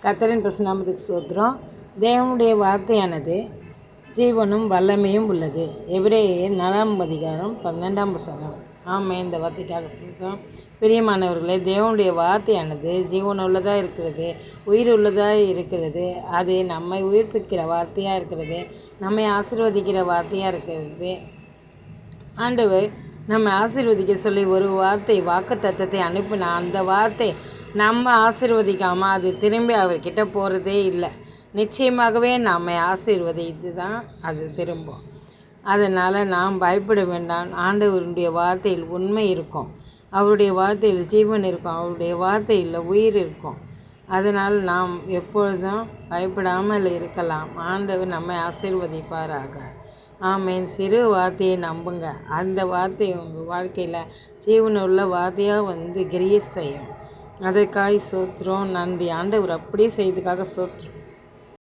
கர்த்தரின் பிரசனாமத்துக்கு ஸ்தோத்திரம். தேவனுடைய வார்த்தையானது ஜீவனும் வல்லமையும் உள்ளது. எபிரேயர் 4:12. ஆமாம், இந்த வார்த்தைக்காக சொல்கிறோம். பிரியமானவர்களே, தேவனுடைய வார்த்தையானது ஜீவனுள்ளதாக இருக்கிறது, உயிர் உள்ளதாக இருக்கிறது. அது நம்மை உயிர்ப்பிக்கிற வார்த்தையாக இருக்கிறது, நம்மை ஆசீர்வதிக்கிற வார்த்தையாக இருக்கிறது. ஆண்டவர் நம்ம ஆசீர்வதிக்க சொல்லி ஒரு வாக்கு தத்தத்தை அனுப்பினா அந்த வார்த்தை நம்ம ஆசீர்வதிக்காமல் அது திரும்பி அவர்கிட்ட போகிறதே இல்லை. நிச்சயமாகவே நம்மை ஆசீர்வதித்து தான் அது திரும்பும். அதனால் நாம் பயப்பட வேண்டாம். ஆண்டவருடைய வார்த்தையில் உண்மை இருக்கும், அவருடைய வார்த்தையில் ஜீவன் இருக்கும், அவருடைய வார்த்தையில் உயிர் இருக்கும். அதனால் நாம் எப்பொழுதும் பயப்படாமல் இருக்கலாம். ஆண்டவர் நம்மை ஆசீர்வதிப்பாராக. ஆமேன். சிறு வார்த்தையை நம்புங்க. அந்த வார்த்தை உங்கள் வாழ்க்கையில் ஜீவனுள்ள வார்த்தையாக கிரியை செய்யும். அதற்காக சோத்திரம். நன்றி. ஆண்டவர் அப்படியே செய்ததுக்காக சோத்திரம்.